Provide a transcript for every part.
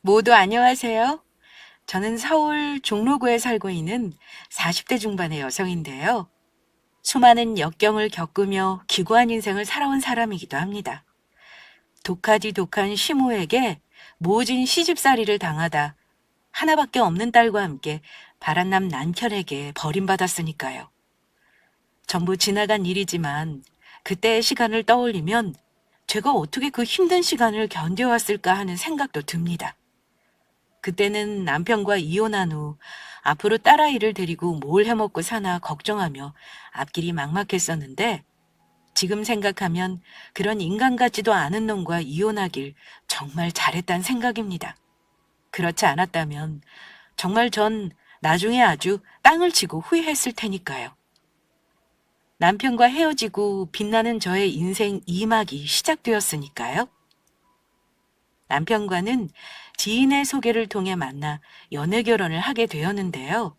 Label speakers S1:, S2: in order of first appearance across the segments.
S1: 모두 안녕하세요. 저는 서울 종로구에 살고 있는 40대 중반의 여성인데요. 수많은 역경을 겪으며 기구한 인생을 살아온 사람이기도 합니다. 독하디 독한 시모에게 모진 시집살이를 당하다 하나밖에 없는 딸과 함께 바란남 남편에게 버림받았으니까요. 전부 지나간 일이지만 그때의 시간을 떠올리면 제가 어떻게 그 힘든 시간을 견뎌왔을까 하는 생각도 듭니다. 그때는 남편과 이혼한 후 앞으로 딸아이를 데리고 뭘 해먹고 사나 걱정하며 앞길이 막막했었는데 지금 생각하면 그런 인간 같지도 않은 놈과 이혼하길 정말 잘했단 생각입니다. 그렇지 않았다면 정말 전 나중에 아주 땅을 치고 후회했을 테니까요. 남편과 헤어지고 빛나는 저의 인생 2막이 시작되었으니까요. 남편과는 지인의 소개를 통해 만나 연애 결혼을 하게 되었는데요.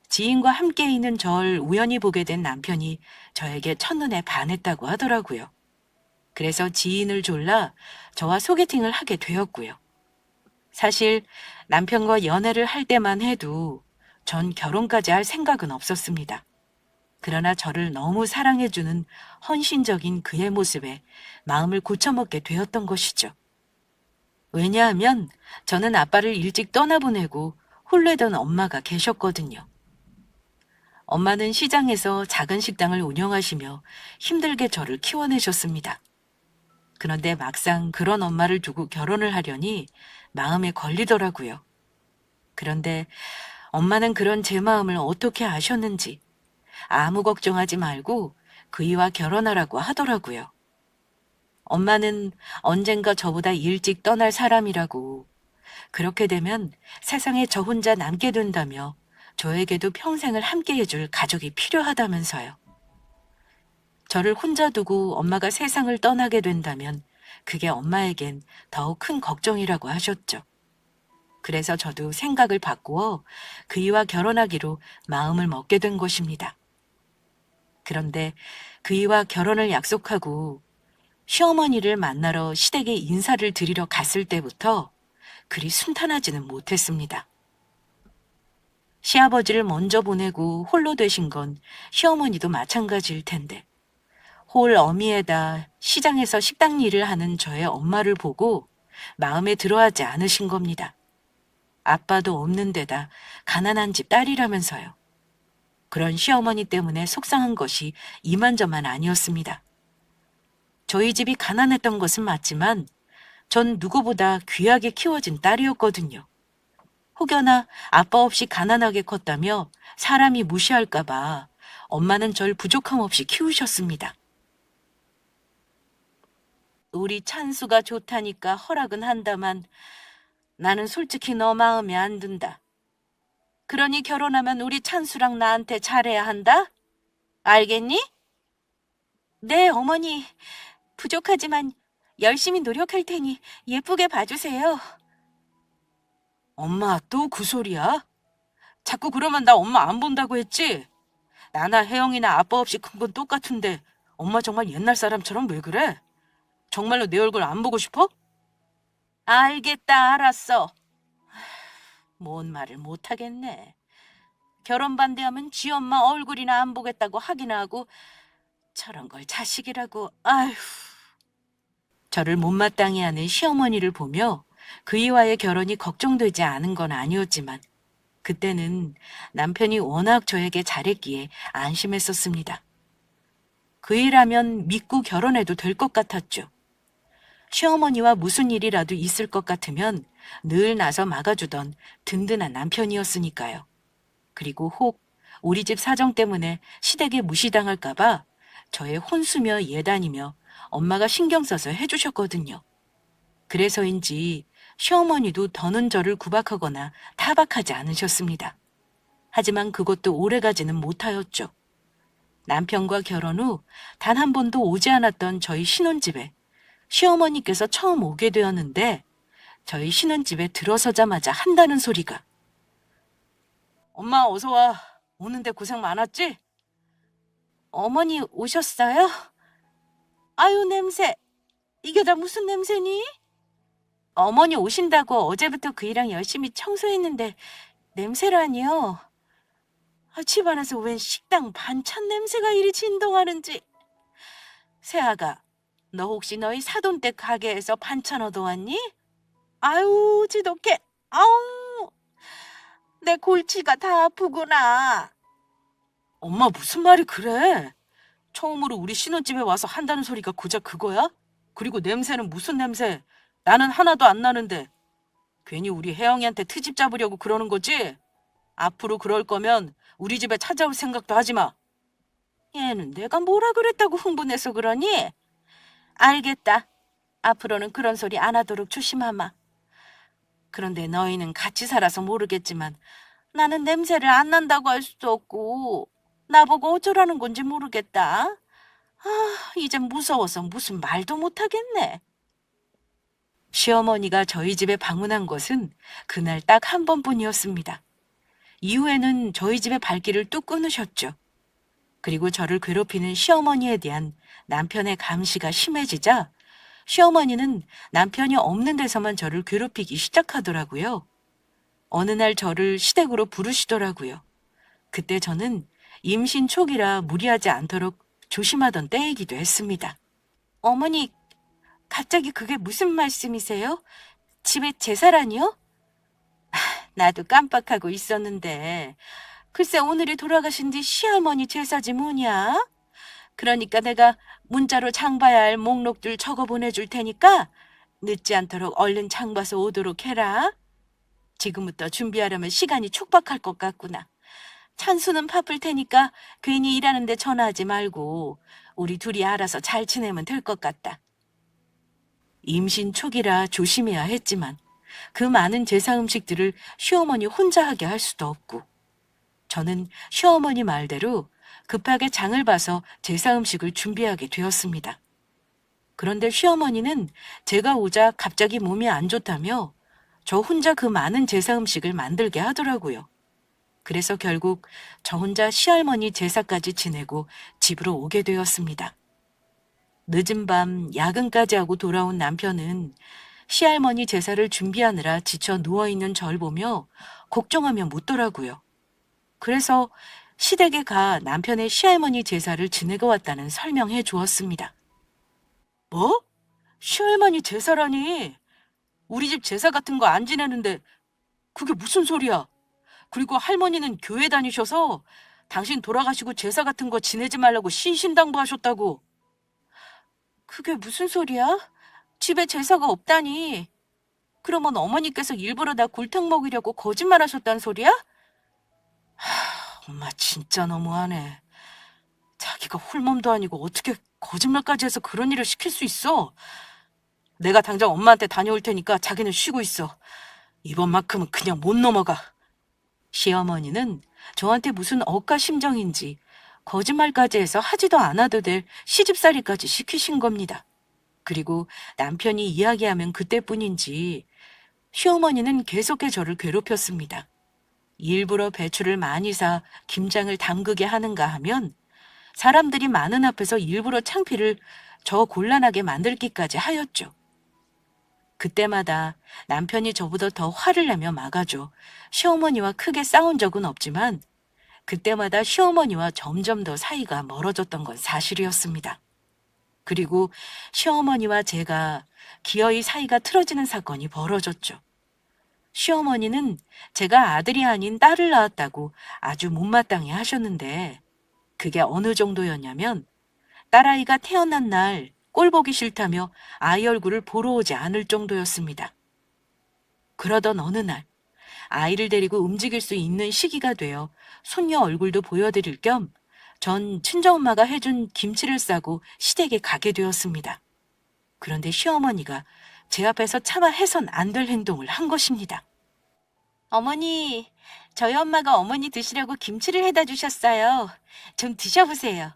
S1: 지인과 함께 있는 절 우연히 보게 된 남편이 저에게 첫눈에 반했다고 하더라고요. 그래서 지인을 졸라 저와 소개팅을 하게 되었고요. 사실 남편과 연애를 할 때만 해도 전 결혼까지 할 생각은 없었습니다. 그러나 저를 너무 사랑해주는 헌신적인 그의 모습에 마음을 고쳐먹게 되었던 것이죠. 왜냐하면 저는 아빠를 일찍 떠나보내고 홀레던 엄마가 계셨거든요. 엄마는 시장에서 작은 식당을 운영하시며 힘들게 저를 키워내셨습니다. 그런데 막상 그런 엄마를 두고 결혼을 하려니 마음에 걸리더라고요. 그런데 엄마는 그런 제 마음을 어떻게 아셨는지 아무 걱정하지 말고 그이와 결혼하라고 하더라고요. 엄마는 언젠가 저보다 일찍 떠날 사람이라고 그렇게 되면 세상에 저 혼자 남게 된다며 저에게도 평생을 함께 해줄 가족이 필요하다면서요. 저를 혼자 두고 엄마가 세상을 떠나게 된다면 그게 엄마에겐 더욱 큰 걱정이라고 하셨죠. 그래서 저도 생각을 바꾸어 그이와 결혼하기로 마음을 먹게 된 것입니다. 그런데 그이와 결혼을 약속하고 시어머니를 만나러 시댁에 인사를 드리러 갔을 때부터 그리 순탄하지는 못했습니다. 시아버지를 먼저 보내고 홀로 되신 건 시어머니도 마찬가지일 텐데 홀 어미에다 시장에서 식당 일을 하는 저의 엄마를 보고 마음에 들어하지 않으신 겁니다. 아빠도 없는 데다 가난한 집 딸이라면서요. 그런 시어머니 때문에 속상한 것이 이만저만 아니었습니다. 저희 집이 가난했던 것은 맞지만 전 누구보다 귀하게 키워진 딸이었거든요. 혹여나 아빠 없이 가난하게 컸다며 사람이 무시할까봐 엄마는 절 부족함 없이 키우셨습니다. 우리 찬수가 좋다니까 허락은 한다만 나는 솔직히 너 마음에 안 든다. 그러니 결혼하면 우리 찬수랑 나한테 잘해야 한다? 알겠니? 네, 어머니. 부족하지만 열심히 노력할 테니 예쁘게 봐주세요. 엄마 또 그 소리야? 자꾸 그러면 나 엄마 안 본다고 했지? 나나 혜영이나 아빠 없이 큰 건 똑같은데 엄마 정말 옛날 사람처럼 왜 그래? 정말로 내 얼굴 안 보고 싶어? 알겠다, 알았어. 뭔 말을 못하겠네. 결혼 반대하면 지 엄마 얼굴이나 안 보겠다고 하긴 하고 저런 걸 자식이라고. 아휴. 저를 못마땅해 하는 시어머니를 보며 그이와의 결혼이 걱정되지 않은 건 아니었지만 그때는 남편이 워낙 저에게 잘했기에 안심했었습니다. 그이라면 믿고 결혼해도 될 것 같았죠. 시어머니와 무슨 일이라도 있을 것 같으면 늘 나서 막아주던 든든한 남편이었으니까요. 그리고 혹 우리 집 사정 때문에 시댁에 무시당할까봐 저의 혼수며 예단이며 엄마가 신경 써서 해주셨거든요. 그래서인지 시어머니도 더는 저를 구박하거나 타박하지 않으셨습니다. 하지만 그것도 오래가지는 못하였죠. 남편과 결혼 후 단 한 번도 오지 않았던 저희 신혼집에 시어머니께서 처음 오게 되었는데 저희 신혼집에 들어서자마자 한다는 소리가 엄마 어서 와. 오는데 고생 많았지? 어머니 오셨어요? 아유 냄새. 이게 다 무슨 냄새니? 어머니 오신다고 어제부터 그 일랑 열심히 청소했는데 냄새라니요. 집안에서 웬 식당 반찬 냄새가 이리 진동하는지. 새아가, 너 혹시 너희 사돈댁 가게에서 반찬 얻어왔니? 아유, 지독해. 아우, 내 골치가 다 아프구나. 엄마 무슨 말이 그래? 처음으로 우리 신혼집에 와서 한다는 소리가 고작 그거야? 그리고 냄새는 무슨 냄새? 나는 하나도 안 나는데. 괜히 우리 혜영이한테 트집 잡으려고 그러는 거지? 앞으로 그럴 거면 우리 집에 찾아올 생각도 하지 마. 얘는 내가 뭐라 그랬다고 흥분해서 그러니? 알겠다. 앞으로는 그런 소리 안 하도록 조심하마. 그런데 너희는 같이 살아서 모르겠지만 나는 냄새를 안 난다고 할 수도 없고 나보고 어쩌라는 건지 모르겠다. 이젠 무서워서 무슨 말도 못하겠네. 시어머니가 저희 집에 방문한 것은 그날 딱 한 번뿐이었습니다. 이후에는 저희 집의 발길을 뚝 끊으셨죠. 그리고 저를 괴롭히는 시어머니에 대한 남편의 감시가 심해지자 시어머니는 남편이 없는 데서만 저를 괴롭히기 시작하더라고요. 어느 날 저를 시댁으로 부르시더라고요. 그때 저는 임신 초기라 무리하지 않도록 조심하던 때이기도 했습니다. 어머니, 갑자기 그게 무슨 말씀이세요? 집에 제사라니요? 나도 깜빡하고 있었는데 글쎄 오늘이 돌아가신 뒤 시할머니 제사지 뭐냐? 그러니까 내가 문자로 장 봐야 할 목록들 적어 보내줄 테니까 늦지 않도록 얼른 장 봐서 오도록 해라. 지금부터 준비하려면 시간이 촉박할 것 같구나. 찬수는 바쁠 테니까 괜히 일하는데 전화하지 말고 우리 둘이 알아서 잘 지내면 될 것 같다. 임신 초기라 조심해야 했지만 그 많은 제사 음식들을 시어머니 혼자 하게 할 수도 없고 저는 시어머니 말대로 급하게 장을 봐서 제사 음식을 준비하게 되었습니다. 그런데 시어머니는 제가 오자 갑자기 몸이 안 좋다며 저 혼자 그 많은 제사 음식을 만들게 하더라고요. 그래서 결국 저 혼자 시할머니 제사까지 지내고 집으로 오게 되었습니다. 늦은 밤 야근까지 하고 돌아온 남편은 시할머니 제사를 준비하느라 지쳐 누워있는 절 보며 걱정하며 묻더라고요. 그래서 시댁에 가 남편의 시할머니 제사를 지내고 왔다는 설명해 주었습니다. 뭐? 시할머니 제사라니? 우리 집 제사 같은 거 안 지내는데 그게 무슨 소리야? 그리고 할머니는 교회 다니셔서 당신 돌아가시고 제사 같은 거 지내지 말라고 신신당부하셨다고. 그게 무슨 소리야? 집에 제사가 없다니. 그러면 어머니께서 일부러 나 골탕 먹이려고 거짓말하셨단 소리야? 엄마 진짜 너무하네. 자기가 홀몸도 아니고 어떻게 거짓말까지 해서 그런 일을 시킬 수 있어? 내가 당장 엄마한테 다녀올 테니까 자기는 쉬고 있어. 이번만큼은 그냥 못 넘어가. 시어머니는 저한테 무슨 억까 심정인지 거짓말까지 해서 하지도 않아도 될 시집살이까지 시키신 겁니다. 그리고 남편이 이야기하면 그때뿐인지 시어머니는 계속해 저를 괴롭혔습니다. 일부러 배추를 많이 사 김장을 담그게 하는가 하면 사람들이 많은 앞에서 일부러 창피를 저 곤란하게 만들기까지 하였죠. 그때마다 남편이 저보다 더 화를 내며 막아줘 시어머니와 크게 싸운 적은 없지만 그때마다 시어머니와 점점 더 사이가 멀어졌던 건 사실이었습니다. 그리고 시어머니와 제가 기어이 사이가 틀어지는 사건이 벌어졌죠. 시어머니는 제가 아들이 아닌 딸을 낳았다고 아주 못마땅해 하셨는데 그게 어느 정도였냐면 딸아이가 태어난 날 꼴 보기 싫다며 아이 얼굴을 보러 오지 않을 정도였습니다. 그러던 어느 날 아이를 데리고 움직일 수 있는 시기가 되어 손녀 얼굴도 보여드릴 겸 전 친정엄마가 해준 김치를 싸고 시댁에 가게 되었습니다. 그런데 시어머니가 제 앞에서 차마 해선 안 될 행동을 한 것입니다. 어머니, 저희 엄마가 어머니 드시려고 김치를 해다 주셨어요. 좀 드셔보세요.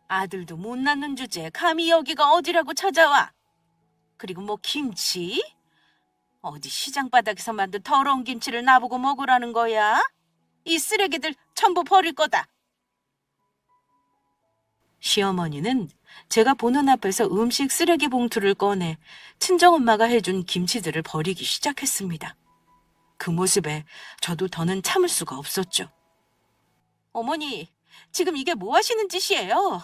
S1: 아들도 못 낳는 주제에 감히 여기가 어디라고 찾아와. 그리고 뭐 김치? 어디 시장 바닥에서 만든 더러운 김치를 나보고 먹으라는 거야? 이 쓰레기들 전부 버릴 거다. 시어머니는 제가 보는 앞에서 음식 쓰레기 봉투를 꺼내 친정엄마가 해준 김치들을 버리기 시작했습니다. 그 모습에 저도 더는 참을 수가 없었죠. 어머니, 지금 이게 뭐 하시는 짓이에요?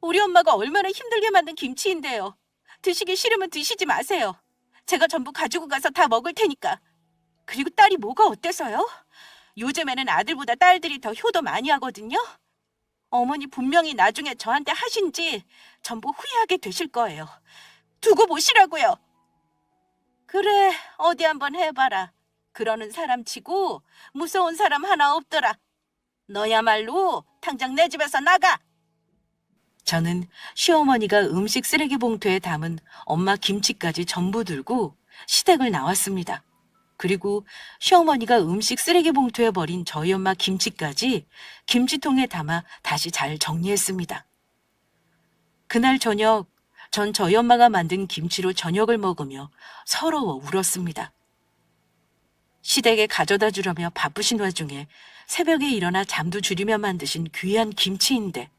S1: 우리 엄마가 얼마나 힘들게 만든 김치인데요. 드시기 싫으면 드시지 마세요. 제가 전부 가지고 가서 다 먹을 테니까. 그리고 딸이 뭐가 어때서요? 요즘에는 아들보다 딸들이 더 효도 많이 하거든요. 어머니 분명히 나중에 저한테 하신 지 전부 후회하게 되실 거예요. 두고 보시라고요. 그래, 어디 한번 해봐라. 그러는 사람 치고 무서운 사람 하나 없더라. 너야말로 당장 내 집에서 나가! 저는 시어머니가 음식 쓰레기 봉투에 담은 엄마 김치까지 전부 들고 시댁을 나왔습니다. 그리고 시어머니가 음식 쓰레기 봉투에 버린 저희 엄마 김치까지 김치통에 담아 다시 잘 정리했습니다. 그날 저녁, 전 저희 엄마가 만든 김치로 저녁을 먹으며 서러워 울었습니다. 시댁에 가져다 주려며 바쁘신 와중에 새벽에 일어나 잠도 줄이며 만드신 귀한 김치인데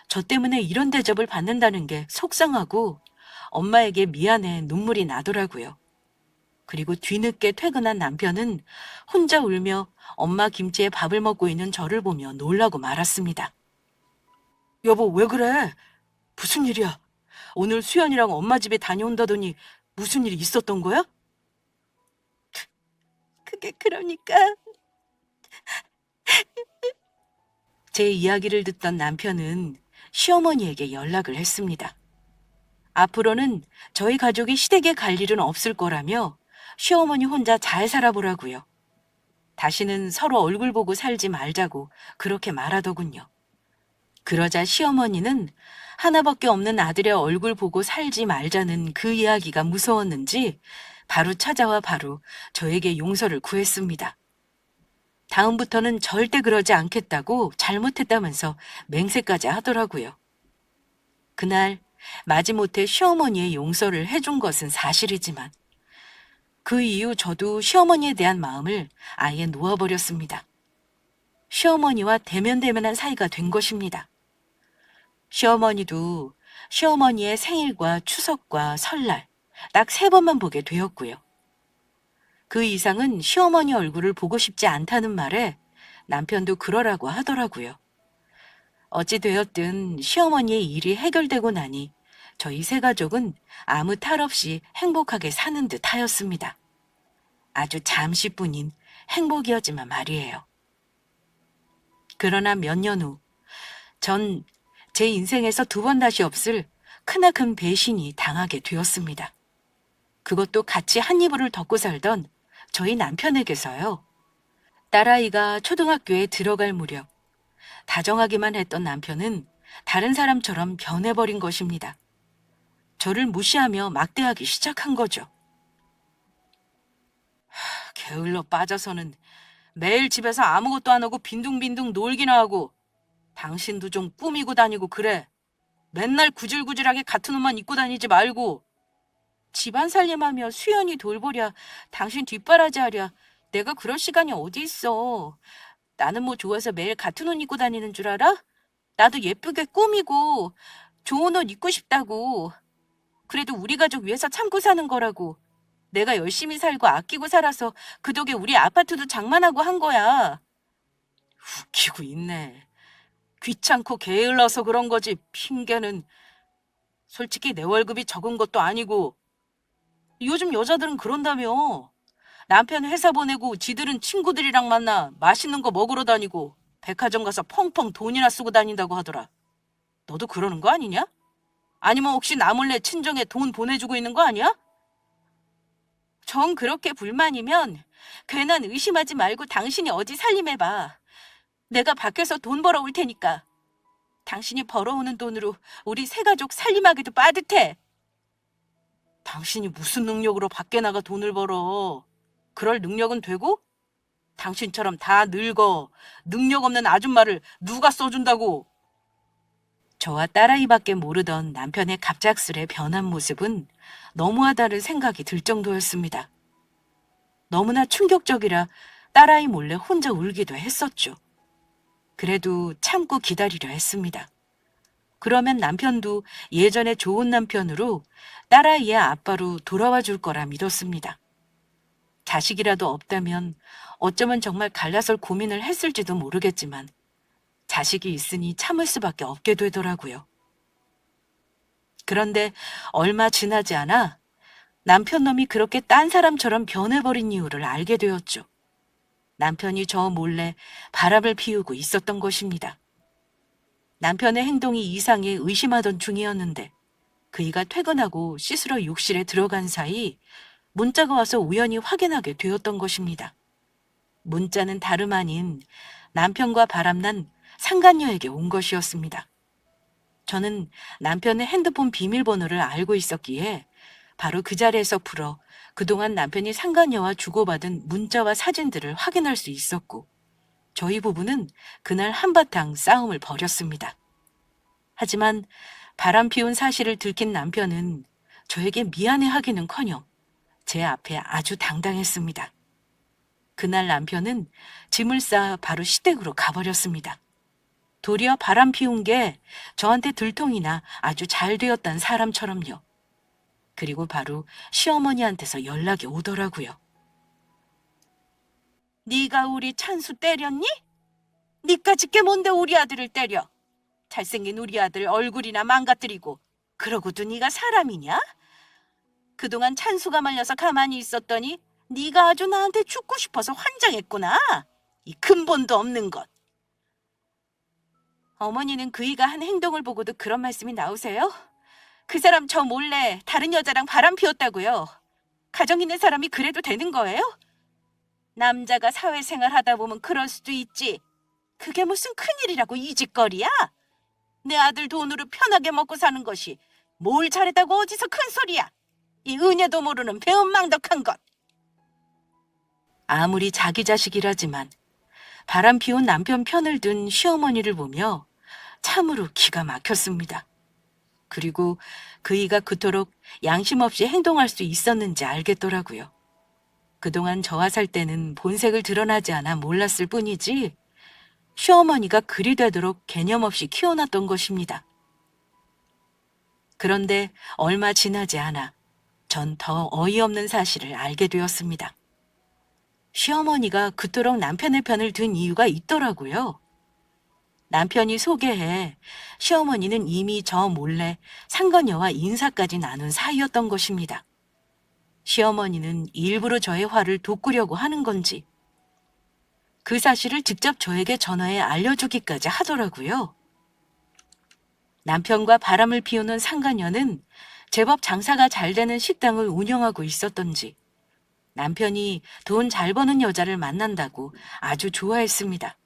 S1: 저 때문에 이런 대접을 받는다는 게 속상하고 엄마에게 미안해 눈물이 나더라고요. 그리고 뒤늦게 퇴근한 남편은 혼자 울며 엄마 김치에 밥을 먹고 있는 저를 보며 놀라고 말았습니다. 여보, 왜 그래? 무슨 일이야? 오늘 수연이랑 엄마 집에 다녀온다더니 무슨 일이 있었던 거야? 그게 그러니까 제 이야기를 듣던 남편은 시어머니에게 연락을 했습니다. 앞으로는 저희 가족이 시댁에 갈 일은 없을 거라며 시어머니 혼자 잘 살아보라고요. 다시는 서로 얼굴 보고 살지 말자고 그렇게 말하더군요. 그러자 시어머니는 하나밖에 없는 아들의 얼굴 보고 살지 말자는 그 이야기가 무서웠는지 바로 찾아와 바로 저에게 용서를 구했습니다. 다음부터는 절대 그러지 않겠다고 잘못했다면서 맹세까지 하더라고요. 그날 마지못해 시어머니의 용서를 해준 것은 사실이지만 그 이후 저도 시어머니에 대한 마음을 아예 놓아버렸습니다. 시어머니와 대면대면한 사이가 된 것입니다. 시어머니도 시어머니의 생일과 추석과 설날 딱 3번만 보게 되었고요. 그 이상은 시어머니 얼굴을 보고 싶지 않다는 말에 남편도 그러라고 하더라고요. 어찌되었든 시어머니의 일이 해결되고 나니 저희 세 가족은 아무 탈 없이 행복하게 사는 듯 하였습니다. 아주 잠시뿐인 행복이었지만 말이에요. 그러나 몇 년 후, 전 제 인생에서 2번 다시 없을 크나큰 배신이 당하게 되었습니다. 그것도 같이 한 이불을 덮고 살던 저희 남편에게서요. 딸아이가 초등학교에 들어갈 무렵 다정하기만 했던 남편은 다른 사람처럼 변해버린 것입니다. 저를 무시하며 막대하기 시작한 거죠. 게을러 빠져서는 매일 집에서 아무것도 안 하고 빈둥빈둥 놀기나 하고 당신도 좀 꾸미고 다니고 그래. 맨날 구질구질하게 같은 옷만 입고 다니지 말고 집안 살림하며 수연이 돌보랴 당신 뒷바라지 하랴 내가 그럴 시간이 어디 있어. 나는 뭐 좋아서 매일 같은 옷 입고 다니는 줄 알아? 나도 예쁘게 꾸미고 좋은 옷 입고 싶다고. 그래도 우리 가족 위해서 참고 사는 거라고. 내가 열심히 살고 아끼고 살아서 그 덕에 우리 아파트도 장만하고 한 거야. 웃기고 있네. 귀찮고 게을러서 그런 거지 핑계는. 솔직히 내 월급이 적은 것도 아니고 요즘 여자들은 그런다며. 남편 회사 보내고 지들은 친구들이랑 만나 맛있는 거 먹으러 다니고 백화점 가서 펑펑 돈이나 쓰고 다닌다고 하더라. 너도 그러는 거 아니냐? 아니면 혹시 나 몰래 친정에 돈 보내주고 있는 거 아니야? 정 그렇게 불만이면 괜한 의심하지 말고 당신이 어디 살림해봐. 내가 밖에서 돈 벌어올 테니까. 당신이 벌어오는 돈으로 우리 세 가족 살림하기도 빠듯해. 당신이 무슨 능력으로 밖에 나가 돈을 벌어. 그럴 능력은 되고? 당신처럼 다 늙어. 능력 없는 아줌마를 누가 써준다고. 저와 딸아이밖에 모르던 남편의 갑작스레 변한 모습은 너무하다는 생각이 들 정도였습니다. 너무나 충격적이라 딸아이 몰래 혼자 울기도 했었죠. 그래도 참고 기다리려 했습니다. 그러면 남편도 예전에 좋은 남편으로 딸아이의 아빠로 돌아와 줄 거라 믿었습니다. 자식이라도 없다면 어쩌면 정말 갈라설 고민을 했을지도 모르겠지만 자식이 있으니 참을 수밖에 없게 되더라고요. 그런데 얼마 지나지 않아 남편 놈이 그렇게 딴 사람처럼 변해버린 이유를 알게 되었죠. 남편이 저 몰래 바람을 피우고 있었던 것입니다. 남편의 행동이 이상해 의심하던 중이었는데 그이가 퇴근하고 씻으러 욕실에 들어간 사이 문자가 와서 우연히 확인하게 되었던 것입니다. 문자는 다름 아닌 남편과 바람난 상간녀에게 온 것이었습니다. 저는 남편의 핸드폰 비밀번호를 알고 있었기에 바로 그 자리에서 풀어 그동안 남편이 상간녀와 주고받은 문자와 사진들을 확인할 수 있었고 저희 부부는 그날 한바탕 싸움을 벌였습니다. 하지만 바람 피운 사실을 들킨 남편은 저에게 미안해하기는커녕 제 앞에 아주 당당했습니다. 그날 남편은 짐을 싸 바로 시댁으로 가버렸습니다. 도리어 바람 피운 게 저한테 들통이나 아주 잘 되었단 사람처럼요. 그리고 바로 시어머니한테서 연락이 오더라고요. 네가 우리 찬수 때렸니? 니까짓 게 뭔데 우리 아들을 때려? 잘생긴 우리 아들 얼굴이나 망가뜨리고 그러고도 네가 사람이냐? 그동안 찬수가 말려서 가만히 있었더니 네가 아주 나한테 죽고 싶어서 환장했구나. 이 근본도 없는 것. 어머니는 그이가 한 행동을 보고도 그런 말씀이 나오세요? 그 사람 저 몰래 다른 여자랑 바람 피웠다고요. 가정 있는 사람이 그래도 되는 거예요? 남자가 사회생활 하다 보면 그럴 수도 있지. 그게 무슨 큰일이라고 이 짓거리야? 내 아들 돈으로 편하게 먹고 사는 것이 뭘 잘했다고 어디서 큰 소리야? 이 은혜도 모르는 배은망덕한 것. 아무리 자기 자식이라지만 바람 피운 남편 편을 든 시어머니를 보며 참으로 기가 막혔습니다. 그리고 그이가 그토록 양심 없이 행동할 수 있었는지 알겠더라고요. 그동안 저와 살 때는 본색을 드러나지 않아 몰랐을 뿐이지 시어머니가 그리 되도록 개념 없이 키워놨던 것입니다. 그런데 얼마 지나지 않아 전 더 어이없는 사실을 알게 되었습니다. 시어머니가 그토록 남편의 편을 든 이유가 있더라고요. 남편이 소개해 시어머니는 이미 저 몰래 상간녀와 인사까지 나눈 사이였던 것입니다. 시어머니는 일부러 저의 화를 돋구려고 하는 건지 그 사실을 직접 저에게 전화해 알려주기까지 하더라고요. 남편과 바람을 피우는 상간녀는 제법 장사가 잘 되는 식당을 운영하고 있었던지 남편이 돈 잘 버는 여자를 만난다고 아주 좋아했습니다.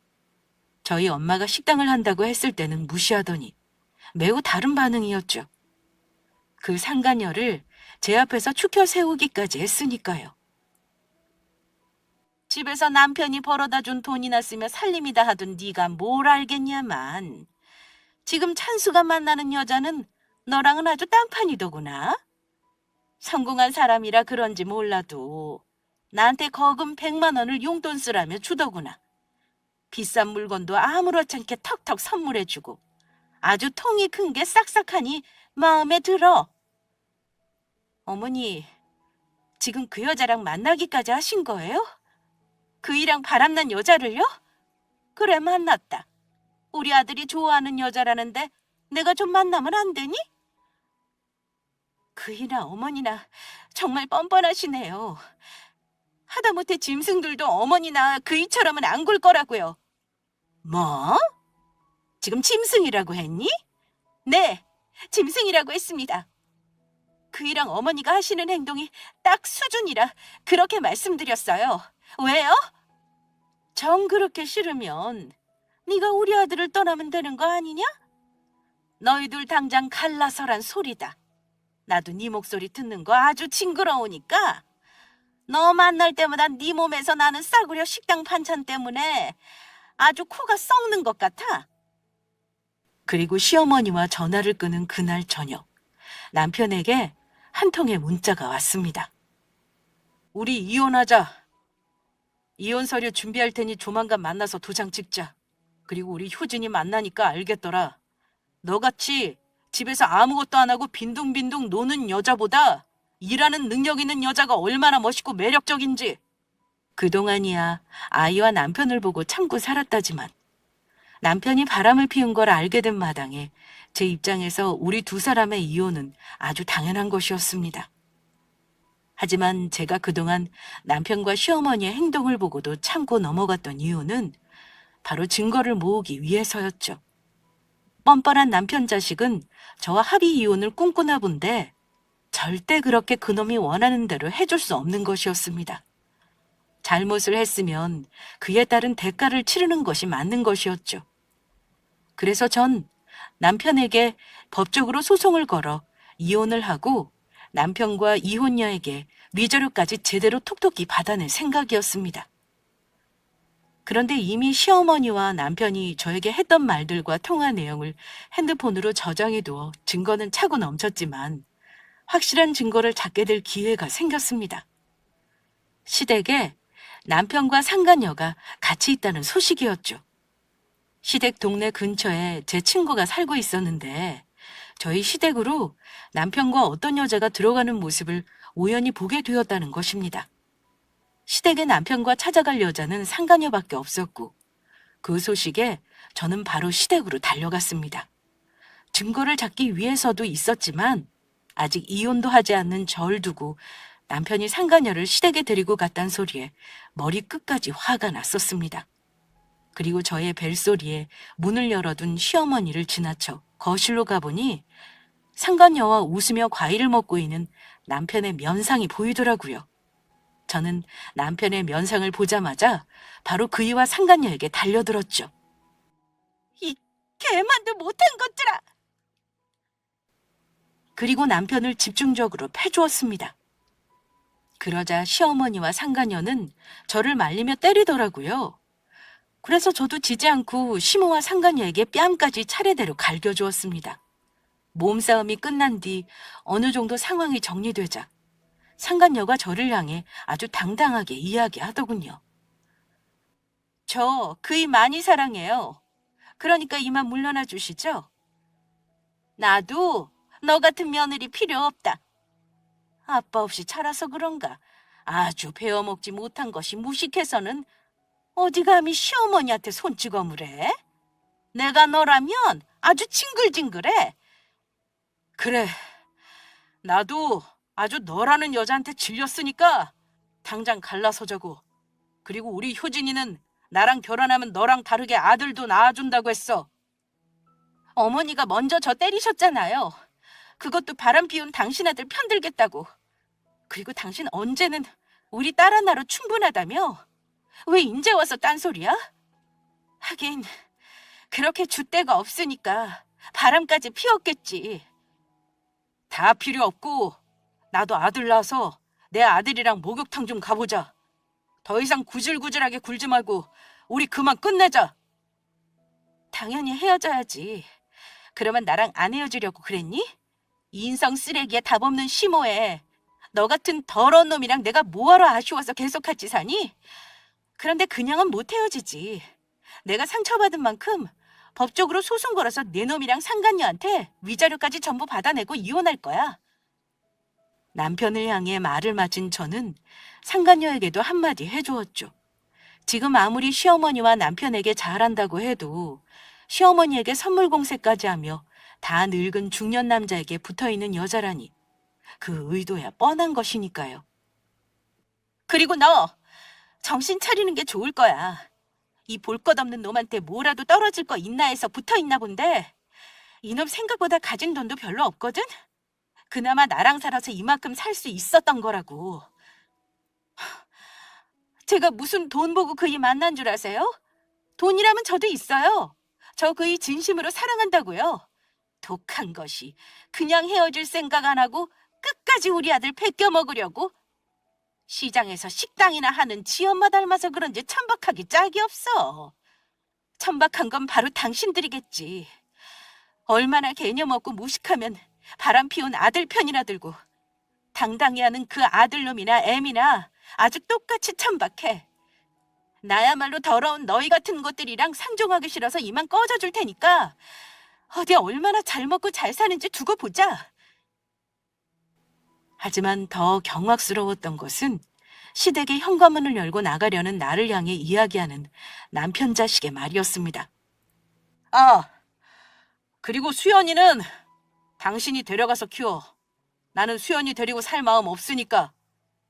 S1: 저희 엄마가 식당을 한다고 했을 때는 무시하더니 매우 다른 반응이었죠. 그 상간녀를 제 앞에서 추켜 세우기까지 했으니까요. 집에서 남편이 벌어다 준 돈이나 쓰며 살림이다 하던 네가 뭘 알겠냐만. 지금 찬수가 만나는 여자는 너랑은 아주 딴판이더구나. 성공한 사람이라 그런지 몰라도 나한테 거금 100만 원을 용돈 쓰라며 주더구나. 비싼 물건도 아무렇지 않게 턱턱 선물해주고 아주 통이 큰 게 싹싹하니 마음에 들어. 어머니, 지금 그 여자랑 만나기까지 하신 거예요? 그이랑 바람난 여자를요? 그래, 만났다. 우리 아들이 좋아하는 여자라는데 내가 좀 만나면 안 되니? 그이나 어머니나 정말 뻔뻔하시네요. 하다못해 짐승들도 어머니나 그이처럼은 안 굴 거라고요. 뭐? 지금 짐승이라고 했니? 네, 짐승이라고 했습니다. 그이랑 어머니가 하시는 행동이 딱 수준이라 그렇게 말씀드렸어요. 왜요? 정 그렇게 싫으면 네가 우리 아들을 떠나면 되는 거 아니냐? 너희들 당장 갈라서란 소리다. 나도 네 목소리 듣는 거 아주 징그러우니까 너 만날 때마다 네 몸에서 나는 싸구려 식당 반찬 때문에 아주 코가 썩는 것 같아. 그리고 시어머니와 전화를 끄는 그날 저녁 남편에게 한 통의 문자가 왔습니다. 우리 이혼하자. 이혼 서류 준비할 테니 조만간 만나서 도장 찍자. 그리고 우리 효진이 만나니까 알겠더라. 너같이 집에서 아무것도 안 하고 빈둥빈둥 노는 여자보다 일하는 능력 있는 여자가 얼마나 멋있고 매력적인지. 그동안이야 아이와 남편을 보고 참고 살았다지만 남편이 바람을 피운 걸 알게 된 마당에 제 입장에서 우리 두 사람의 이혼은 아주 당연한 것이었습니다. 하지만 제가 그동안 남편과 시어머니의 행동을 보고도 참고 넘어갔던 이유는 바로 증거를 모으기 위해서였죠. 뻔뻔한 남편 자식은 저와 합의 이혼을 꿈꾸나 본데 절대 그렇게 그놈이 원하는 대로 해줄 수 없는 것이었습니다. 잘못을 했으면 그에 따른 대가를 치르는 것이 맞는 것이었죠. 그래서 전 남편에게 법적으로 소송을 걸어 이혼을 하고 남편과 이혼녀에게 위자료까지 제대로 톡톡히 받아낼 생각이었습니다. 그런데 이미 시어머니와 남편이 저에게 했던 말들과 통화 내용을 핸드폰으로 저장해두어 증거는 차고 넘쳤지만 확실한 증거를 찾게 될 기회가 생겼습니다. 시댁에 남편과 상간녀가 같이 있다는 소식이었죠. 시댁 동네 근처에 제 친구가 살고 있었는데 저희 시댁으로 남편과 어떤 여자가 들어가는 모습을 우연히 보게 되었다는 것입니다. 시댁의 남편과 찾아갈 여자는 상간녀밖에 없었고 그 소식에 저는 바로 시댁으로 달려갔습니다. 증거를 찾기 위해서도 있었지만 아직 이혼도 하지 않는 저를 두고 남편이 상간녀를 시댁에 데리고 갔단 소리에 머리 끝까지 화가 났었습니다. 그리고 저의 벨소리에 문을 열어둔 시어머니를 지나쳐 거실로 가보니 상간녀와 웃으며 과일을 먹고 있는 남편의 면상이 보이더라고요. 저는 남편의 면상을 보자마자 바로 그이와 상간녀에게 달려들었죠. 이 개만도 못한 것들아! 그리고 남편을 집중적으로 패주었습니다. 그러자 시어머니와 상간녀는 저를 말리며 때리더라고요. 그래서 저도 지지 않고 시모와 상간녀에게 뺨까지 차례대로 갈겨주었습니다. 몸싸움이 끝난 뒤 어느 정도 상황이 정리되자 상간녀가 저를 향해 아주 당당하게 이야기하더군요. 저 그이 많이 사랑해요. 그러니까 이만 물러나 주시죠. 나도 너 같은 며느리 필요 없다. 아빠 없이 자라서 그런가 아주 배워먹지 못한 것이 무식해서는 어디 감히 시어머니한테 손찌검을 해? 내가 너라면 아주 징글징글해. 그래, 나도 아주 너라는 여자한테 질렸으니까 당장 갈라서자고. 그리고 우리 효진이는 나랑 결혼하면 너랑 다르게 아들도 낳아준다고 했어. 어머니가 먼저 저 때리셨잖아요. 그것도 바람 피운 당신 아들 편들겠다고. 그리고 당신 언제는 우리 딸 하나로 충분하다며? 왜 인제 와서 딴소리야? 하긴 그렇게 줏대가 없으니까 바람까지 피웠겠지. 다 필요 없고 나도 아들 낳아서 내 아들이랑 목욕탕 좀 가보자. 더 이상 구질구질하게 굴지 말고 우리 그만 끝내자. 당연히 헤어져야지. 그러면 나랑 안 헤어지려고 그랬니? 인성 쓰레기에 답 없는 시모에 너 같은 더러운 놈이랑 내가 뭐하러 아쉬워서 계속 같이 사니? 그런데 그냥은 못 헤어지지. 내가 상처받은 만큼 법적으로 소송 걸어서 내 놈이랑 상간녀한테 위자료까지 전부 받아내고 이혼할 거야. 남편을 향해 말을 맞은 저는 상간녀에게도 한마디 해주었죠. 지금 아무리 시어머니와 남편에게 잘한다고 해도 시어머니에게 선물 공세까지 하며 다 늙은 중년 남자에게 붙어있는 여자라니 그 의도야 뻔한 것이니까요. 그리고 너 정신 차리는 게 좋을 거야. 이 볼 것 없는 놈한테 뭐라도 떨어질 거 있나 해서 붙어있나 본데 이놈 생각보다 가진 돈도 별로 없거든? 그나마 나랑 살아서 이만큼 살 수 있었던 거라고. 제가 무슨 돈 보고 그이 만난 줄 아세요? 돈이라면 저도 있어요. 저 그이 진심으로 사랑한다고요. 독한 것이 그냥 헤어질 생각 안 하고 끝까지 우리 아들 베껴 먹으려고. 시장에서 식당이나 하는 지엄마 닮아서 그런지 천박하기 짝이 없어. 천박한 건 바로 당신들이겠지. 얼마나 개념 없고 무식하면 바람 피운 아들 편이나 들고 당당히 하는 그 아들놈이나 애미나 아주 똑같이 천박해. 나야말로 더러운 너희 같은 것들이랑 상종하기 싫어서 이만 꺼져줄 테니까 어디 얼마나 잘 먹고 잘 사는지 두고 보자. 하지만 더 경악스러웠던 것은 시댁의 현관문을 열고 나가려는 나를 향해 이야기하는 남편 자식의 말이었습니다. 아, 그리고 수연이는 당신이 데려가서 키워. 나는 수연이 데리고 살 마음 없으니까.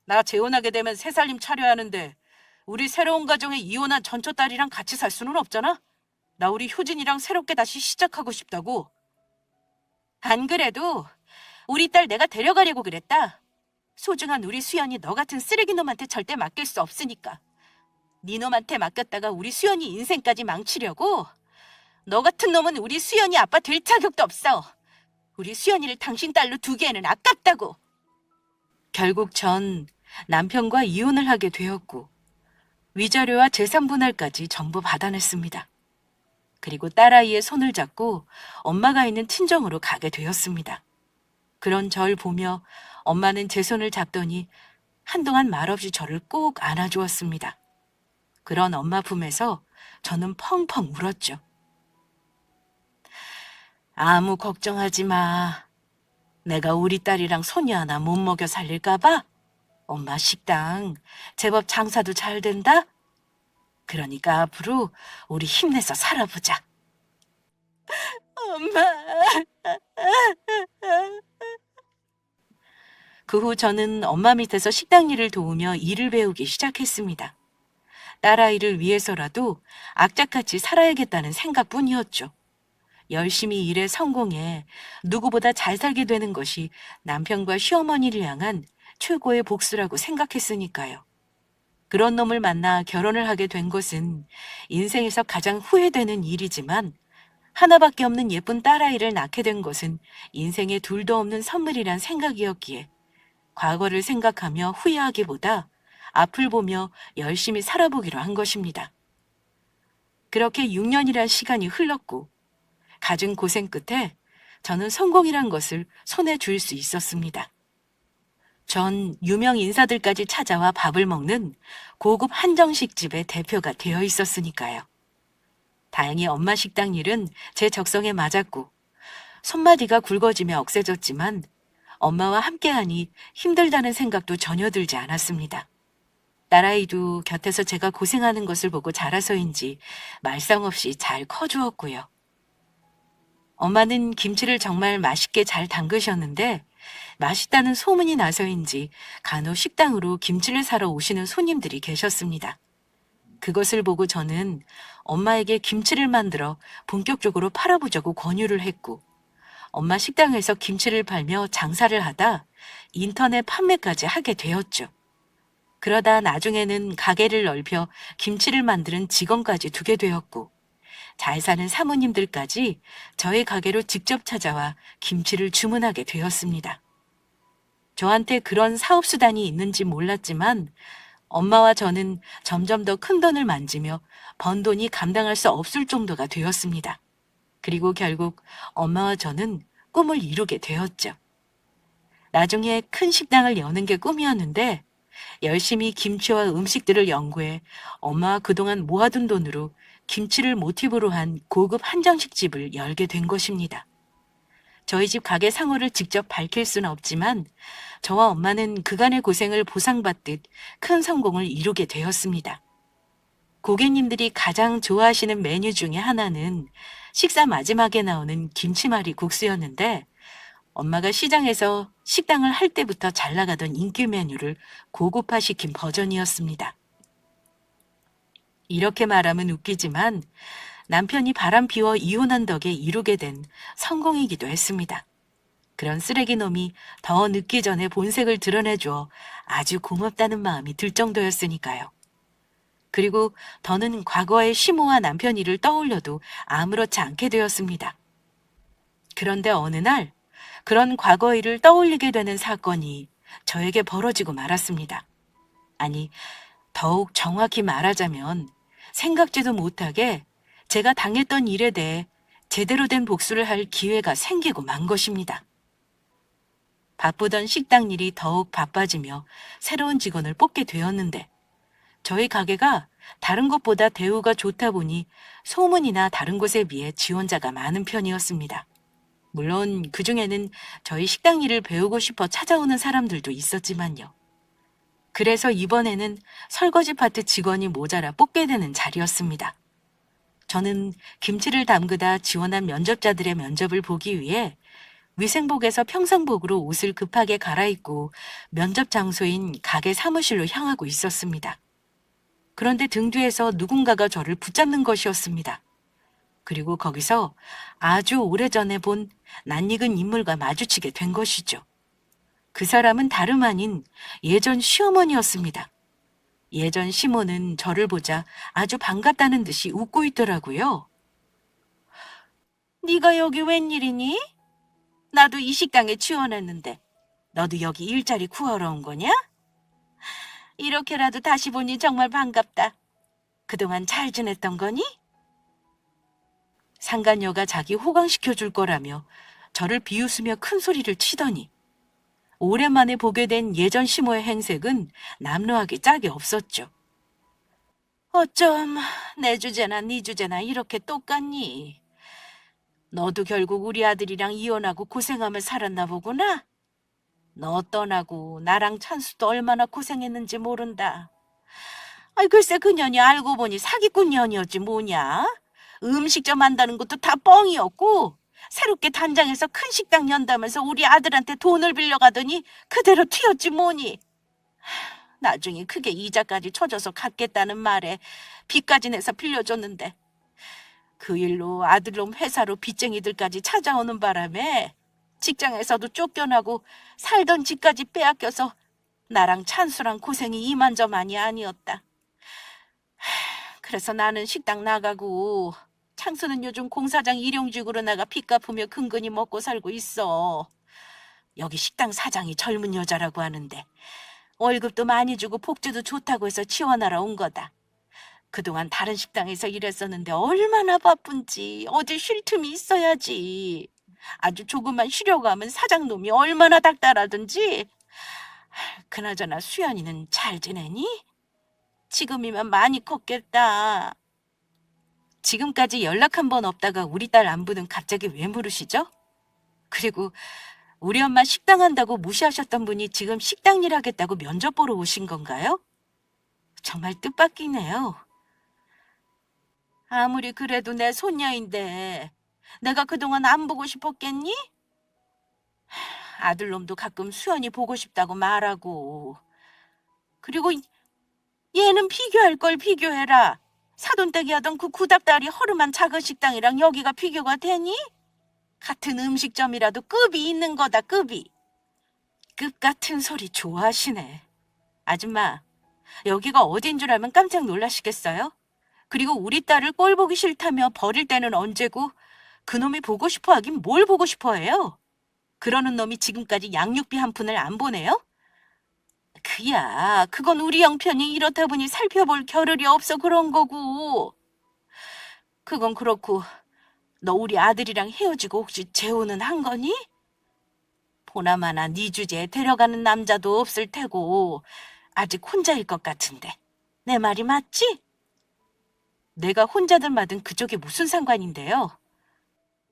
S1: 나 재혼하게 되면 새 살림 차려야 하는데 우리 새로운 가정에 이혼한 전처딸이랑 같이 살 수는 없잖아? 나 우리 효진이랑 새롭게 다시 시작하고 싶다고. 안 그래도 우리 딸 내가 데려가려고 그랬다. 소중한 우리 수연이 너 같은 쓰레기 놈한테 절대 맡길 수 없으니까. 네 놈한테 맡겼다가 우리 수연이 인생까지 망치려고? 너 같은 놈은 우리 수연이 아빠 될 자격도 없어. 우리 수연이를 당신 딸로 두기에는 아깝다고. 결국 전 남편과 이혼을 하게 되었고 위자료와 재산 분할까지 전부 받아냈습니다. 그리고 딸아이의 손을 잡고 엄마가 있는 친정으로 가게 되었습니다. 그런 절 보며 엄마는 제 손을 잡더니 한동안 말없이 저를 꼭 안아주었습니다. 그런 엄마 품에서 저는 펑펑 울었죠. 아무 걱정하지 마. 내가 우리 딸이랑 소녀 하나 못 먹여 살릴까봐? 엄마 식당 제법 장사도 잘 된다? 그러니까 앞으로 우리 힘내서 살아보자. 엄마. 그 후 저는 엄마 밑에서 식당 일을 도우며 일을 배우기 시작했습니다. 딸아이를 위해서라도 악착같이 살아야겠다는 생각뿐이었죠. 열심히 일해 성공해 누구보다 잘 살게 되는 것이 남편과 시어머니를 향한 최고의 복수라고 생각했으니까요. 그런 놈을 만나 결혼을 하게 된 것은 인생에서 가장 후회되는 일이지만 하나밖에 없는 예쁜 딸아이를 낳게 된 것은 인생에 둘도 없는 선물이란 생각이었기에 과거를 생각하며 후회하기보다 앞을 보며 열심히 살아보기로 한 것입니다. 그렇게 6년이란 시간이 흘렀고 갖은 고생 끝에 저는 성공이란 것을 손에 쥘 수 있었습니다. 전 유명 인사들까지 찾아와 밥을 먹는 고급 한정식 집의 대표가 되어 있었으니까요. 다행히 엄마 식당 일은 제 적성에 맞았고 손마디가 굵어지며 억세졌지만 엄마와 함께하니 힘들다는 생각도 전혀 들지 않았습니다. 딸아이도 곁에서 제가 고생하는 것을 보고 자라서인지 말썽 없이 잘 커주었고요. 엄마는 김치를 정말 맛있게 잘 담그셨는데 맛있다는 소문이 나서인지 간혹 식당으로 김치를 사러 오시는 손님들이 계셨습니다. 그것을 보고 저는 엄마에게 김치를 만들어 본격적으로 팔아보자고 권유를 했고 엄마 식당에서 김치를 팔며 장사를 하다 인터넷 판매까지 하게 되었죠. 그러다 나중에는 가게를 넓혀 김치를 만드는 직원까지 두게 되었고 잘 사는 사모님들까지 저희 가게로 직접 찾아와 김치를 주문하게 되었습니다. 저한테 그런 사업수단이 있는지 몰랐지만 엄마와 저는 점점 더 큰 돈을 만지며 번 돈이 감당할 수 없을 정도가 되었습니다. 그리고 결국 엄마와 저는 꿈을 이루게 되었죠. 나중에 큰 식당을 여는 게 꿈이었는데 열심히 김치와 음식들을 연구해 엄마와 그동안 모아둔 돈으로 김치를 모티브로 한 고급 한정식 집을 열게 된 것입니다. 저희 집 가게 상호를 직접 밝힐 수는 없지만 저와 엄마는 그간의 고생을 보상받듯 큰 성공을 이루게 되었습니다. 고객님들이 가장 좋아하시는 메뉴 중에 하나는 식사 마지막에 나오는 김치말이 국수였는데 엄마가 시장에서 식당을 할 때부터 잘 나가던 인기 메뉴를 고급화시킨 버전이었습니다. 이렇게 말하면 웃기지만 남편이 바람 피워 이혼한 덕에 이루게 된 성공이기도 했습니다. 그런 쓰레기 놈이 더 늦기 전에 본색을 드러내줘 아주 고맙다는 마음이 들 정도였으니까요. 그리고 더는 과거의 시모와 남편 일을 떠올려도 아무렇지 않게 되었습니다. 그런데 어느 날 그런 과거 일을 떠올리게 되는 사건이 저에게 벌어지고 말았습니다. 아니, 더욱 정확히 말하자면 생각지도 못하게 제가 당했던 일에 대해 제대로 된 복수를 할 기회가 생기고 만 것입니다. 바쁘던 식당 일이 더욱 바빠지며 새로운 직원을 뽑게 되었는데 저희 가게가 다른 곳보다 대우가 좋다 보니 소문이나 다른 곳에 비해 지원자가 많은 편이었습니다. 물론 그중에는 저희 식당 일을 배우고 싶어 찾아오는 사람들도 있었지만요. 그래서 이번에는 설거지 파트 직원이 모자라 뽑게 되는 자리였습니다. 저는 김치를 담그다 지원한 면접자들의 면접을 보기 위해 위생복에서 평상복으로 옷을 급하게 갈아입고 면접 장소인 가게 사무실로 향하고 있었습니다. 그런데 등 뒤에서 누군가가 저를 붙잡는 것이었습니다. 그리고 거기서 아주 오래전에 본 낯익은 인물과 마주치게 된 것이죠. 그 사람은 다름 아닌 예전 시어머니였습니다. 예전 시모는 저를 보자 아주 반갑다는 듯이 웃고 있더라고요. 네가 여기 웬일이니? 나도 이 식당에 지원했는데 너도 여기 일자리 구하러 온 거냐? 이렇게라도 다시 보니 정말 반갑다. 그동안 잘 지냈던 거니? 상간녀가 자기 호강시켜줄 거라며 저를 비웃으며 큰 소리를 치더니 오랜만에 보게 된 예전 시모의 행색은 남루하게 짝이 없었죠. 어쩜 내 주제나 네 주제나 이렇게 똑같니? 너도 결국 우리 아들이랑 이혼하고 고생하며 살았나 보구나? 너 떠나고 나랑 찬수도 얼마나 고생했는지 모른다. 아이 글쎄 그년이 알고 보니 사기꾼 년이었지 뭐냐? 음식점 한다는 것도 다 뻥이었고 새롭게 단장해서 큰 식당 연다면서 우리 아들한테 돈을 빌려가더니 그대로 튀었지 뭐니. 나중에 크게 이자까지 쳐줘서 갚겠다는 말에 빚까지 내서 빌려줬는데 그 일로 아들놈 회사로 빚쟁이들까지 찾아오는 바람에 직장에서도 쫓겨나고 살던 집까지 빼앗겨서 나랑 찬수랑 고생이 이만저만이 아니었다. 그래서 나는 식당 나가고 창수는 요즘 공사장 일용직으로 나가 빚 갚으며 근근히 먹고 살고 있어. 여기 식당 사장이 젊은 여자라고 하는데 월급도 많이 주고 복지도 좋다고 해서 지원하러 온 거다. 그동안 다른 식당에서 일했었는데 얼마나 바쁜지 어디 쉴 틈이 있어야지. 아주 조금만 쉬려고 하면 사장놈이 얼마나 닥달하든지. 그나저나 수연이는 잘 지내니? 지금이면 많이 컸겠다. 지금까지 연락 한 번 없다가 우리 딸 안부는 갑자기 왜 물으시죠? 그리고 우리 엄마 식당 한다고 무시하셨던 분이 지금 식당 일 하겠다고 면접 보러 오신 건가요? 정말 뜻밖이네요. 아무리 그래도 내 손녀인데 내가 그동안 안 보고 싶었겠니? 아들놈도 가끔 수연이 보고 싶다고 말하고. 그리고 얘는 비교할 걸 비교해라. 사돈댁이 하던 그 구닥다리 허름한 작은 식당이랑 여기가 비교가 되니? 같은 음식점이라도 급이 있는 거다, 급이. 급 같은 소리 좋아하시네. 아줌마, 여기가 어딘 줄 알면 깜짝 놀라시겠어요? 그리고 우리 딸을 꼴 보기 싫다며 버릴 때는 언제고 그놈이 보고 싶어 하긴 뭘 보고 싶어 해요? 그러는 놈이 지금까지 양육비 한 푼을 안 보내요? 그야, 그건 우리 형편이 이렇다 보니 살펴볼 겨를이 없어 그런 거고. 그건 그렇고 너 우리 아들이랑 헤어지고 혹시 재혼은 한 거니? 보나마나 네 주제에 데려가는 남자도 없을 테고 아직 혼자일 것 같은데. 내 말이 맞지? 내가 혼자든 마든 그쪽에 무슨 상관인데요?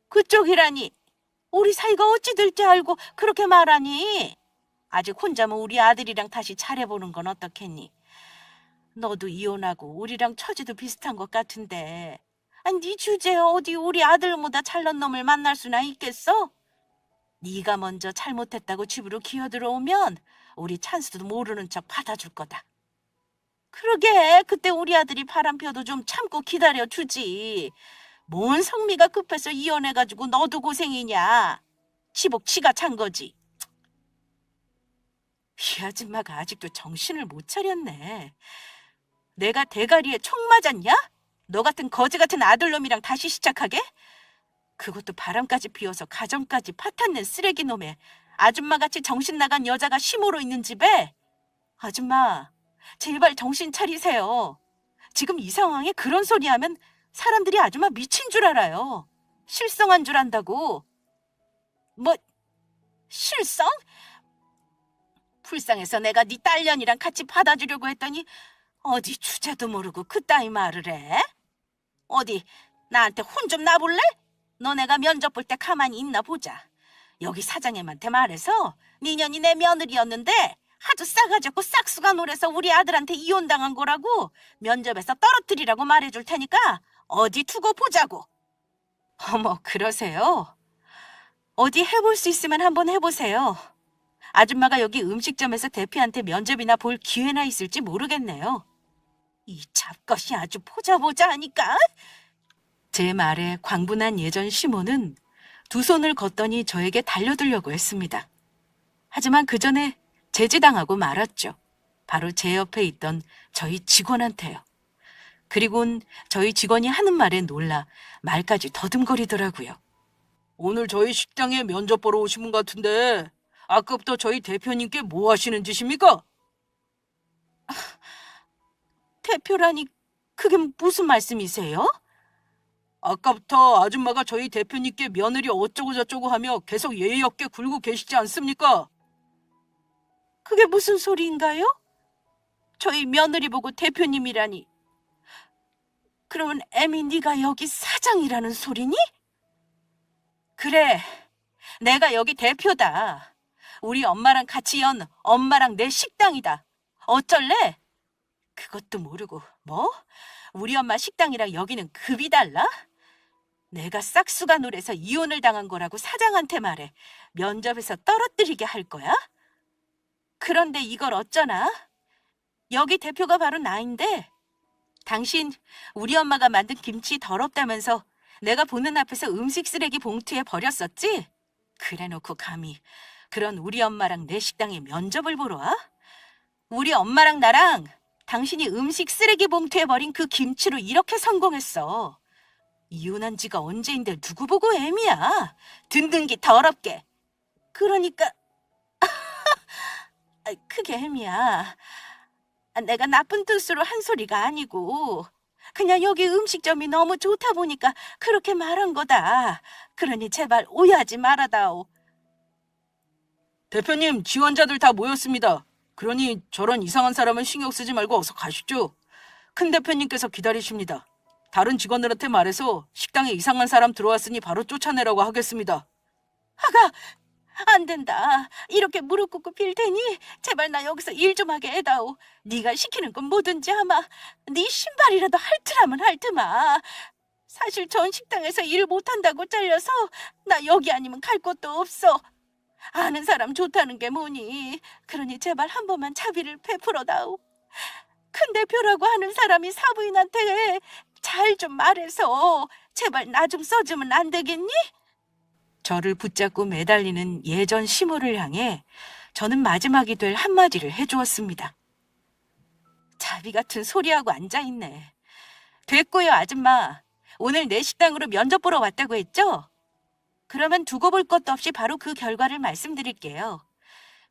S1: 그쪽이라니. 우리 사이가 어찌 될지 알고 그렇게 말하니? 아직 혼자면 우리 아들이랑 다시 잘해보는 건 어떻겠니? 너도 이혼하고 우리랑 처지도 비슷한 것 같은데 아니 네 주제에 어디 우리 아들보다 잘난 놈을 만날 수나 있겠어? 네가 먼저 잘못했다고 집으로 기어들어오면 우리 찬수도 모르는 척 받아줄 거다. 그러게 그때 우리 아들이 바람 펴도 좀 참고 기다려주지. 뭔 성미가 급해서 이혼해가지고 너도 고생이냐. 치복 치가 찬 거지. 이 아줌마가 아직도 정신을 못 차렸네. 내가 대가리에 총 맞았냐? 너 같은 거지 같은 아들놈이랑 다시 시작하게? 그것도 바람까지 피워서 가정까지 파탄낸 쓰레기 놈에 아줌마같이 정신 나간 여자가 시모로 있는 집에? 아줌마, 제발 정신 차리세요. 지금 이 상황에 그런 소리 하면 사람들이 아줌마 미친 줄 알아요. 실성한 줄 안다고. 뭐, 실성? 불쌍해서 내가 네 딸년이랑 같이 받아주려고 했더니 어디 주제도 모르고 그따위 말을 해? 어디 나한테 혼 좀 나볼래? 너네가 면접 볼 때 가만히 있나 보자. 여기 사장님한테 말해서 니년이 내 며느리였는데 아주 싸가지 없고 싹수가 노래서 우리 아들한테 이혼당한 거라고 면접에서 떨어뜨리라고 말해줄 테니까 어디 두고 보자고. 어머, 그러세요? 어디 해볼 수 있으면 한번 해보세요. 아줌마가 여기 음식점에서 대표한테 면접이나 볼 기회나 있을지 모르겠네요. 이 잡것이 아주 보자 하니까. 제 말에 광분한 예전 시모는 두 손을 걷더니 저에게 달려들려고 했습니다. 하지만 그 전에 제지당하고 말았죠. 바로 제 옆에 있던 저희 직원한테요. 그리곤 저희 직원이 하는 말에 놀라 말까지 더듬거리더라고요. 오늘 저희 식당에 면접 보러 오신 분 같은데 아까부터 저희 대표님께 뭐 하시는 짓입니까? 대표라니 그게 무슨 말씀이세요? 아까부터 아줌마가 저희 대표님께 며느리 어쩌고저쩌고 하며 계속 예의 없게 굴고 계시지 않습니까? 그게 무슨 소리인가요? 저희 며느리 보고 대표님이라니. 그러면 애미 네가 여기 사장이라는 소리니? 그래, 내가 여기 대표다. 우리 엄마랑 같이 연 엄마랑 내 식당이다. 어쩔래? 그것도 모르고 뭐? 우리 엄마 식당이랑 여기는 급이 달라? 내가 싹수가 노래서 이혼을 당한 거라고 사장한테 말해 면접에서 떨어뜨리게 할 거야? 그런데 이걸 어쩌나? 여기 대표가 바로 나인데 당신 우리 엄마가 만든 김치 더럽다면서 내가 보는 앞에서 음식 쓰레기 봉투에 버렸었지? 그래놓고 감히 그런 우리 엄마랑 내 식당에 면접을 보러 와? 우리 엄마랑 나랑 당신이 음식 쓰레기 봉투에 버린 그 김치로 이렇게 성공했어. 이혼한 지가 언제인데 누구 보고 애미야. 든든기 더럽게. 그러니까 그게 애미야. 내가 나쁜 뜻으로 한 소리가 아니고 그냥 여기 음식점이 너무 좋다 보니까 그렇게 말한 거다. 그러니 제발 오해하지 말아다오. 대표님, 지원자들 다 모였습니다. 그러니 저런 이상한 사람은 신경 쓰지 말고 어서 가시죠. 큰 대표님께서 기다리십니다. 다른 직원들한테 말해서 식당에 이상한 사람 들어왔으니 바로 쫓아내라고 하겠습니다. 아가, 안 된다. 이렇게 무릎 꿇고 빌 테니 제발 나 여기서 일 좀 하게 해다오. 네가 시키는 건 뭐든지 하마. 네 신발이라도 핥으라면 핥으마. 사실 전 식당에서 일 못한다고 잘려서 나 여기 아니면 갈 곳도 없어. 아는 사람 좋다는 게 뭐니. 그러니 제발 한 번만 차비를 베풀어다오. 큰 대표라고 하는 사람이 사부인한테 잘 좀 말해서 제발 나 좀 써주면 안 되겠니? 저를 붙잡고 매달리는 예전 시모를 향해 저는 마지막이 될 한마디를 해주었습니다. 자비 같은 소리하고 앉아있네. 됐고요, 아줌마. 오늘 내 식당으로 면접 보러 왔다고 했죠? 그러면 두고 볼 것도 없이 바로 그 결과를 말씀드릴게요.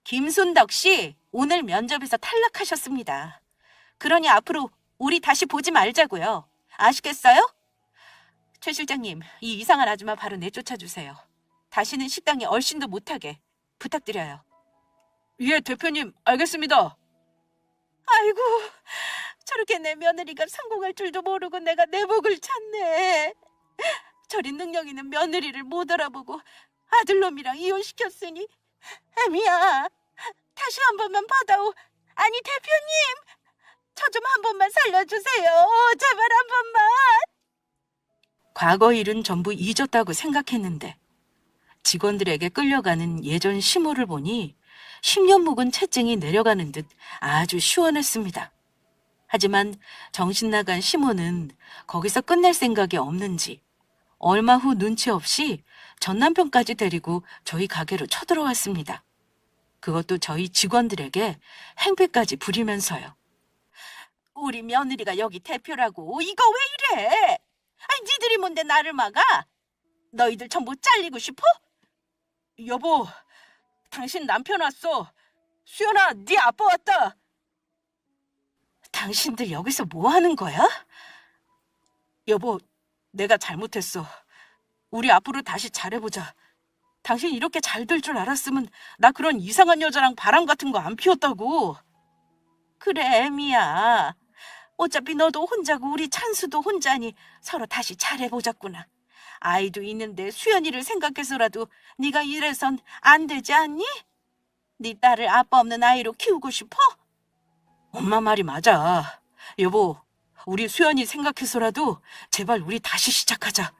S1: 김순덕 씨, 오늘 면접에서 탈락하셨습니다. 그러니 앞으로 우리 다시 보지 말자고요. 아시겠어요? 최 실장님, 이 이상한 아줌마 바로 내쫓아주세요. 다시는 식당에 얼씬도 못하게 부탁드려요. 예, 대표님, 알겠습니다. 아이고, 저렇게 내 며느리가 성공할 줄도 모르고 내가 내 복을 찾네. 저리 능력 있는 며느리를 못 알아보고 아들놈이랑 이혼시켰으니 애미야, 다시 한 번만 받아오. 아니, 대표님, 저 좀 한 번만 살려주세요. 제발 한 번만. 과거 일은 전부 잊었다고 생각했는데 직원들에게 끌려가는 예전 시모를 보니 10년 묵은 채증이 내려가는 듯 아주 시원했습니다. 하지만 정신 나간 시모는 거기서 끝낼 생각이 없는지 얼마 후 눈치 없이 전 남편까지 데리고 저희 가게로 쳐들어왔습니다. 그것도 저희 직원들에게 행패까지 부리면서요. 우리 며느리가 여기 대표라고 이거 왜 이래? 아니 니들이 뭔데 나를 막아? 너희들 전부 잘리고 싶어? 여보, 당신 남편 왔어. 수연아, 네 아빠 왔다. 당신들 여기서 뭐 하는 거야? 여보, 내가 잘못했어. 우리 앞으로 다시 잘해보자. 당신 이렇게 잘 될 줄 알았으면 나 그런 이상한 여자랑 바람 같은 거 안 피웠다고. 그래, 애미야. 어차피 너도 혼자고 우리 찬수도 혼자니 서로 다시 잘해보자꾸나. 아이도 있는데 수연이를 생각해서라도 네가 이래선 안 되지 않니? 네 딸을 아빠 없는 아이로 키우고 싶어? 엄마 말이 맞아. 여보, 우리 수연이 생각해서라도 제발 우리 다시 시작하자.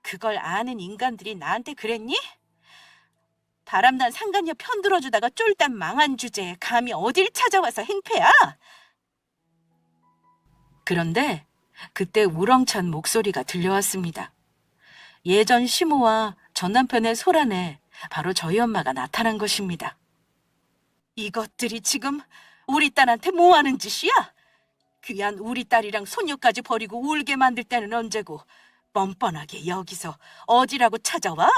S1: 그걸 아는 인간들이 나한테 그랬니? 바람난 상간녀 편들어주다가 쫄딱 망한 주제에 감히 어딜 찾아와서 행패야? 그런데 그때 우렁찬 목소리가 들려왔습니다. 예전 시모와 전 남편의 소란에 바로 저희 엄마가 나타난 것입니다. 이것들이 지금 우리 딸한테 뭐 하는 짓이야? 귀한 우리 딸이랑 손녀까지 버리고 울게 만들 때는 언제고 뻔뻔하게 여기서 어디라고 찾아와?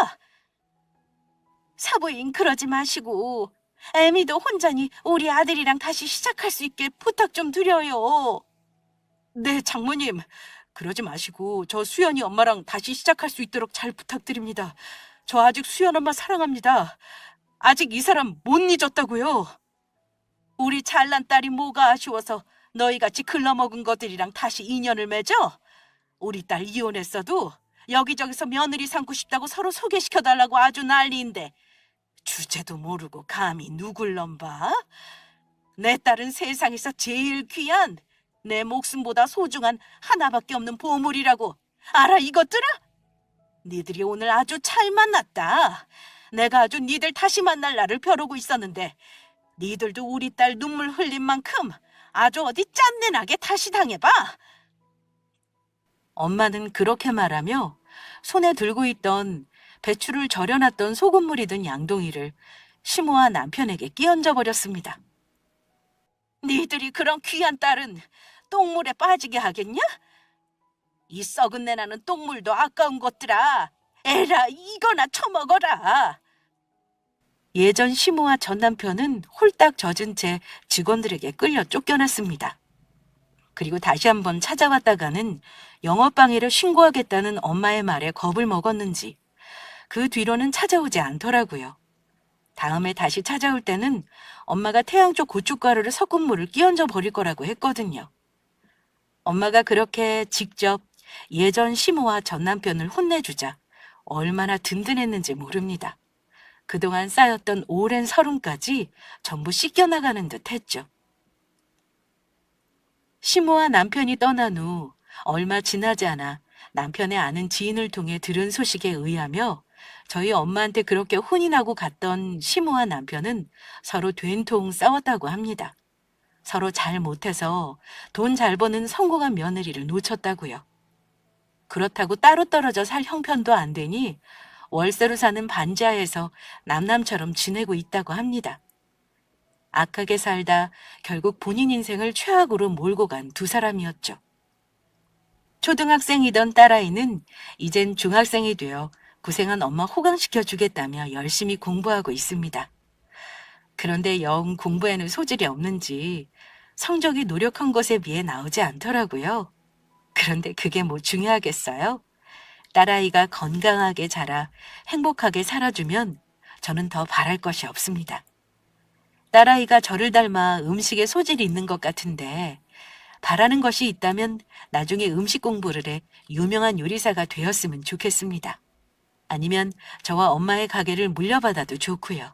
S1: 사부인 그러지 마시고 애미도 혼자니 우리 아들이랑 다시 시작할 수 있게 부탁 좀 드려요. 네, 장모님. 그러지 마시고 저 수연이 엄마랑 다시 시작할 수 있도록 잘 부탁드립니다. 저 아직 수연 엄마 사랑합니다. 아직 이 사람 못 잊었다고요. 우리 잘난 딸이 뭐가 아쉬워서 너희같이 글러먹은 것들이랑 다시 인연을 맺어? 우리 딸 이혼했어도 여기저기서 며느리 삼고 싶다고 서로 소개시켜달라고 아주 난리인데 주제도 모르고 감히 누굴 넘봐? 내 딸은 세상에서 제일 귀한 내 목숨보다 소중한 하나밖에 없는 보물이라고 알아 이것들아? 니들이 오늘 아주 잘 만났다. 내가 아주 니들 다시 만날 날을 벼르고 있었는데 니들도 우리 딸 눈물 흘린 만큼 아주 어디 짠내나게 다시 당해봐. 엄마는 그렇게 말하며 손에 들고 있던 배추를 절여놨던 소금물이 든 양동이를 시모와 남편에게 끼얹어 버렸습니다. 니들이 그런 귀한 딸은 똥물에 빠지게 하겠냐? 이 썩은 내 나는 똥물도 아까운 것들아. 에라 이거나 처먹어라. 예전 시모와 전 남편은 홀딱 젖은 채 직원들에게 끌려 쫓겨났습니다. 그리고 다시 한번 찾아왔다가는 영업방해를 신고하겠다는 엄마의 말에 겁을 먹었는지 그 뒤로는 찾아오지 않더라고요. 다음에 다시 찾아올 때는 엄마가 태양 쪽 고춧가루를 섞은 물을 끼얹어 버릴 거라고 했거든요. 엄마가 그렇게 직접 예전 시모와 전 남편을 혼내주자 얼마나 든든했는지 모릅니다. 그동안 쌓였던 오랜 서름까지 전부 씻겨나가는 듯 했죠. 시모와 남편이 떠난 후 얼마 지나지 않아 남편의 아는 지인을 통해 들은 소식에 의하며 저희 엄마한테 그렇게 혼이 나고 갔던 시모와 남편은 서로 된통 싸웠다고 합니다. 서로 잘 못해서 돈 잘 버는 성공한 며느리를 놓쳤다고요. 그렇다고 따로 떨어져 살 형편도 안 되니 월세로 사는 반지하에서 남남처럼 지내고 있다고 합니다. 악하게 살다 결국 본인 인생을 최악으로 몰고 간 두 사람이었죠. 초등학생이던 딸아이는 이젠 중학생이 되어 고생한 엄마 호강시켜 주겠다며 열심히 공부하고 있습니다. 그런데 영 공부에는 소질이 없는지 성적이 노력한 것에 비해 나오지 않더라고요. 그런데 그게 뭐 중요하겠어요? 딸아이가 건강하게 자라 행복하게 살아주면 저는 더 바랄 것이 없습니다. 딸아이가 저를 닮아 음식에 소질이 있는 것 같은데 바라는 것이 있다면 나중에 음식 공부를 해 유명한 요리사가 되었으면 좋겠습니다. 아니면 저와 엄마의 가게를 물려받아도 좋고요.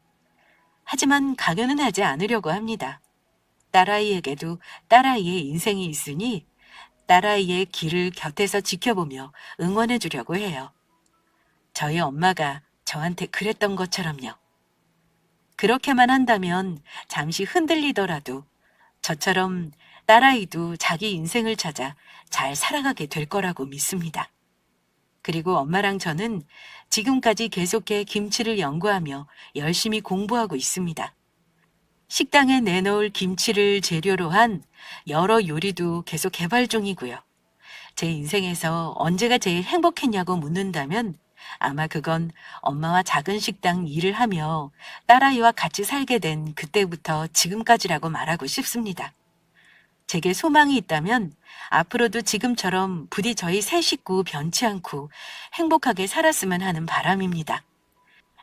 S1: 하지만 강요는 하지 않으려고 합니다. 딸아이에게도 딸아이의 인생이 있으니 딸아이의 길을 곁에서 지켜보며 응원해 주려고 해요. 저희 엄마가 저한테 그랬던 것처럼요. 그렇게만 한다면 잠시 흔들리더라도 저처럼 딸아이도 자기 인생을 찾아 잘 살아가게 될 거라고 믿습니다. 그리고 엄마랑 저는 지금까지 계속해 김치를 연구하며 열심히 공부하고 있습니다. 식당에 내놓을 김치를 재료로 한 여러 요리도 계속 개발 중이고요. 제 인생에서 언제가 제일 행복했냐고 묻는다면 아마 그건 엄마와 작은 식당 일을 하며 딸아이와 같이 살게 된 그때부터 지금까지라고 말하고 싶습니다. 제게 소망이 있다면 앞으로도 지금처럼 부디 저희 세 식구 변치 않고 행복하게 살았으면 하는 바람입니다.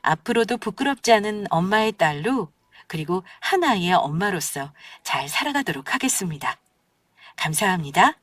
S1: 앞으로도 부끄럽지 않은 엄마의 딸로 그리고 하나의 엄마로서 잘 살아가도록 하겠습니다. 감사합니다.